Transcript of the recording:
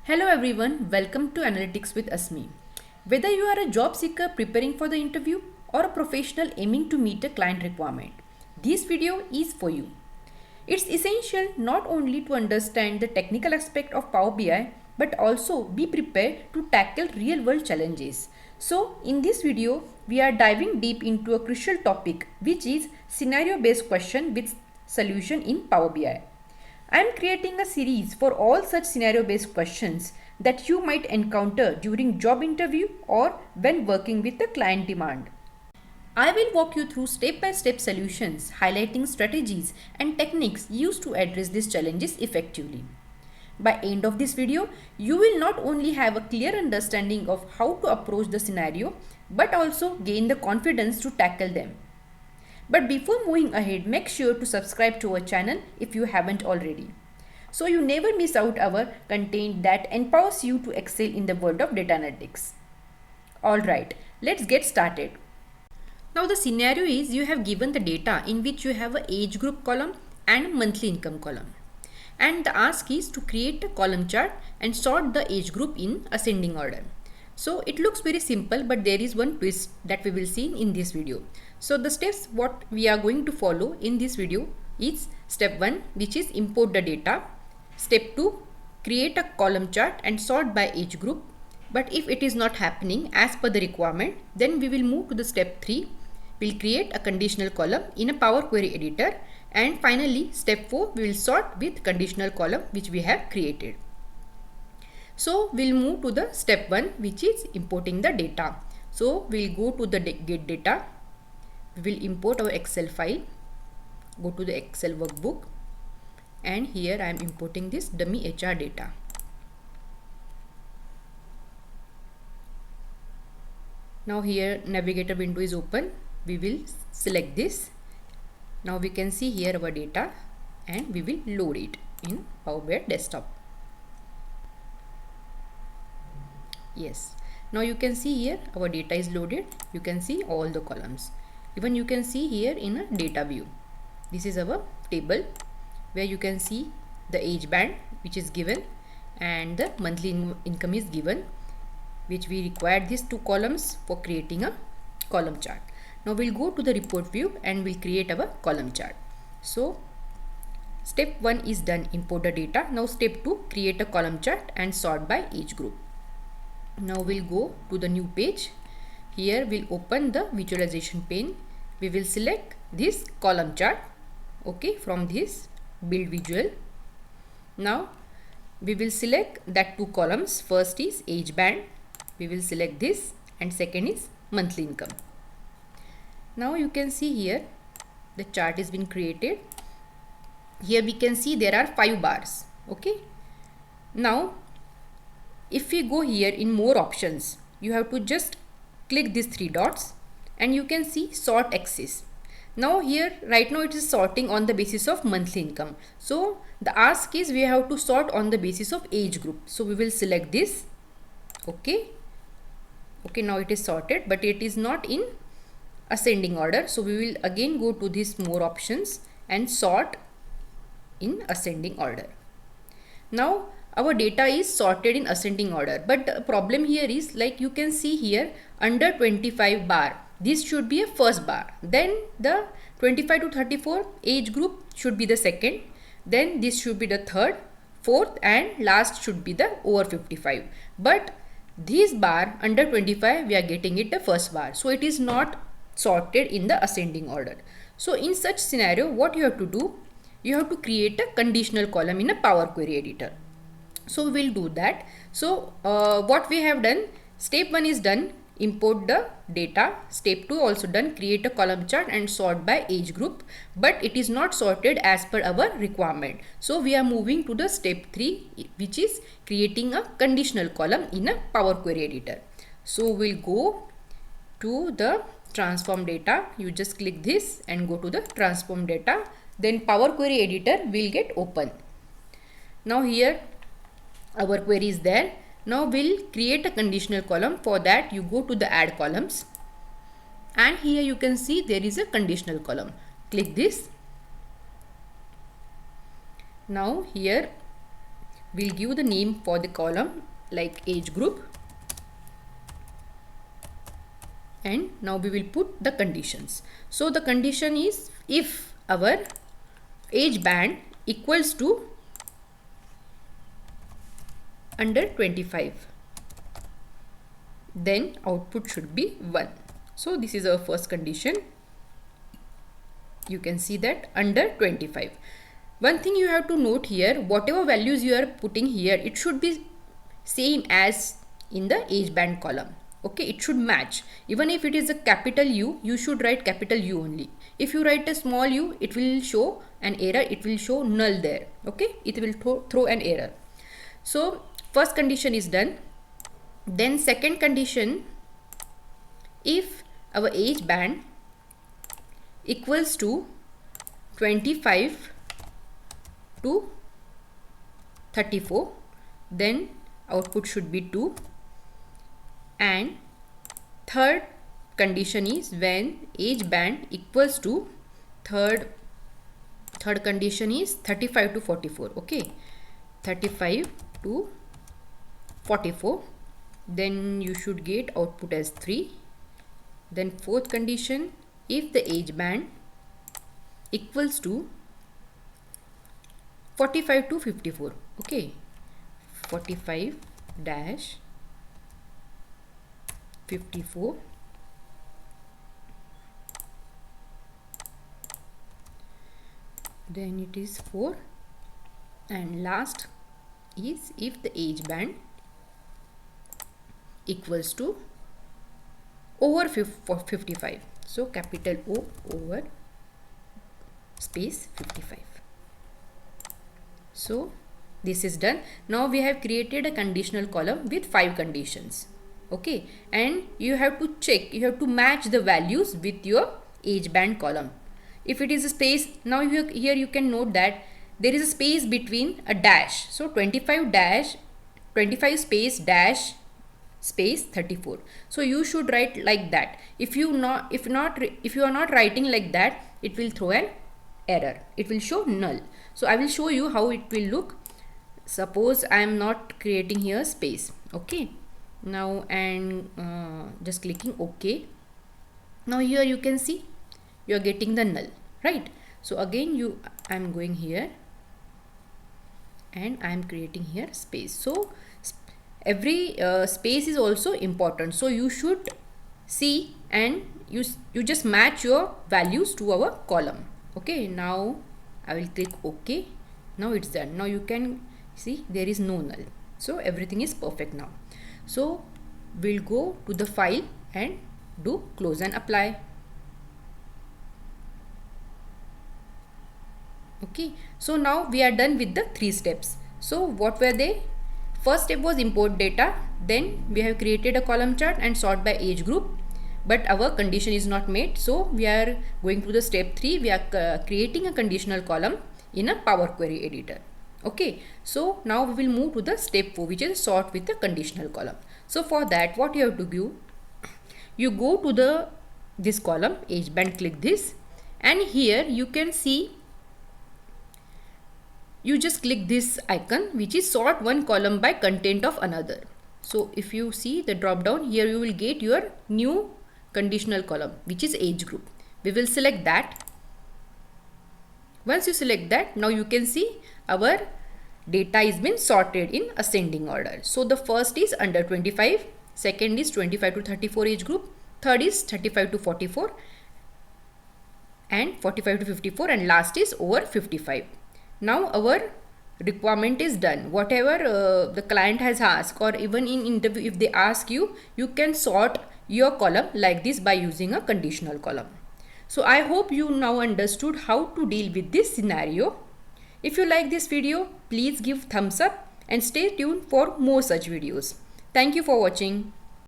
Hello everyone, welcome to Analytics with Asmi. Whether you are a job seeker preparing for the interview or a professional aiming to meet a client requirement, this video is for you. It's essential not only to understand the technical aspect of Power BI but also be prepared to tackle real world challenges. So, in this video, we are diving deep into a crucial topic which is scenario based question with solution in Power BI. I am creating a series for all such scenario based questions that you might encounter during job interview or when working with the client demand. I will walk you through step-by-step solutions highlighting strategies and techniques used to address these challenges effectively. By end of this video, you will not only have a clear understanding of how to approach the scenario but also gain the confidence to tackle them. But before moving ahead, make sure to subscribe to our channel if you haven't already, so you never miss out our content that empowers you to excel in the world of data analytics. Alright, let's get started. Now the scenario is you have given the data in which you have a age group column and monthly income column. And the ask is to create a column chart and sort the age group in ascending order. So it looks very simple, but there is one twist that we will see in this video. So the steps what we are going to follow in this video is step 1, which is import the data. Step 2, create a column chart and sort by age group. But if it is not happening as per the requirement, then we will move to the step 3. We'll create a conditional column in a Power Query editor. And finally, step 4, we will sort with conditional column which we have created. So we'll move to the step 1, which is importing the data. So we'll go to the get data. We will import our Excel file. Go to the Excel workbook. And here I am importing this dummy HR data. Now here navigator window is open. We will select this. Now we can see here our data and we will load it in Power BI desktop. Yes, now you can see here our data is loaded. You can see all the columns. Even you can see here in a data view. This is our table where you can see the age band which is given and the monthly income is given, which we required these two columns for creating a column chart. Now we'll go to the report view and we'll create our column chart. So step 1 is done, import the data. Now step 2, create a column chart and sort by age group. Now we'll go to the new page. Here we'll open the visualization pane. We will select this column chart, okay, from this build visual. Now we will select that two columns. First is age band. We will select this, and second is monthly income. Now you can see here the chart has been created. Here we can see there are 5 bars, okay. Now if we go here in more options, you have to just click these 3 dots and you can see sort axis. Now here right now it is sorting on the basis of monthly income. So the ask is we have to sort on the basis of age group. So we will select this, okay. Okay, now it is sorted, but it is not in ascending order. So we will again go to these more options and sort in ascending order. Now our data is sorted in ascending order, but the problem here is, like you can see here under 25 bar, this should be a first bar, then the 25 to 34 age group should be the second, then this should be the third, fourth, and last should be the over 55. But this bar under 25 we are getting it the first bar, so it is not sorted in the ascending order. So in such scenario, what you have to do, you have to create a conditional column in a Power Query editor. So we'll do that. So what we have done, step 1 is done, import the data. Step 2 also done, create a column chart and sort by age group, but it is not sorted as per our requirement. So we are moving to the step 3, which is creating a conditional column in a Power Query editor. So we'll go to the transform data. You just click this and go to the transform data, then Power Query editor will get open. Now here our query is there. Now we'll create a conditional column. For that you go to the add columns and here you can see there is a conditional column. Click this. Now here we'll give the name for the column like age group, and now we will put the conditions. So the condition is if our age band equals to under 25, then output should be 1. So this is our first condition. You can see that under 25. One thing you have to note here, whatever values you are putting here, it should be same as in the age band column. Okay, it should match. Even if it is a capital U, you should write capital U only. If you write a small u, it will show an error, it will show null there. Okay, it will throw an error. So first condition is done. Then second condition, if our age band equals to 25 to 34, then output should be 2. And third condition is when age band equals to third condition is 35 to 44. Okay, 35 to 44, then you should get output as 3. Then fourth condition, if the age band equals to 45 to 54. Okay, 45 dash 54, then it is 4. And last is if the age band equals to over 55. So capital O over space 55. So this is done. Now we have created a conditional column with 5 conditions. Okay, and you have to check, you have to match the values with your age band column. If it is a space, now here you can note that there is a space between a dash. So 25 space dash space 34. So you should write like that. If you are not writing like that, it will throw an error. It will show null. So I will show you how it will look. Suppose I am not creating here space. Okay, now and just clicking OK. Now here you can see you are getting the null, right? So again I am going here and I am creating here space. So every space is also important. So you should see and you just match your values to our column. Okay, now I will click OK. Now it's done. Now you can see there is no null. So everything is perfect now. So we'll go to the file and do close and apply. Okay, so now we are done with the 3 steps. So what were they? First step was import data. Then we have created a column chart and sort by age group. But our condition is not made. So we are going to the step 3. We are creating a conditional column in a Power Query editor. Okay, so now we will move to the step 4, which is sort with the conditional column. So for that, what you have to do, you go to this column age band, click this, and here you can see, you just click this icon which is sort one column by content of another. So if you see the drop down here, you will get your new conditional column which is age group. We will select that. Once you select that, now you can see our data is been sorted in ascending order. So the first is under 25, second is 25 to 34 age group, third is 35 to 44 and 45 to 54, and last is over 55. Now our requirement is done. Whatever the client has asked, or even in interview if they ask you, you can sort your column like this by using a conditional column. So I hope you now understood how to deal with this scenario. If you like this video, please give thumbs up and stay tuned for more such videos. Thank you for watching.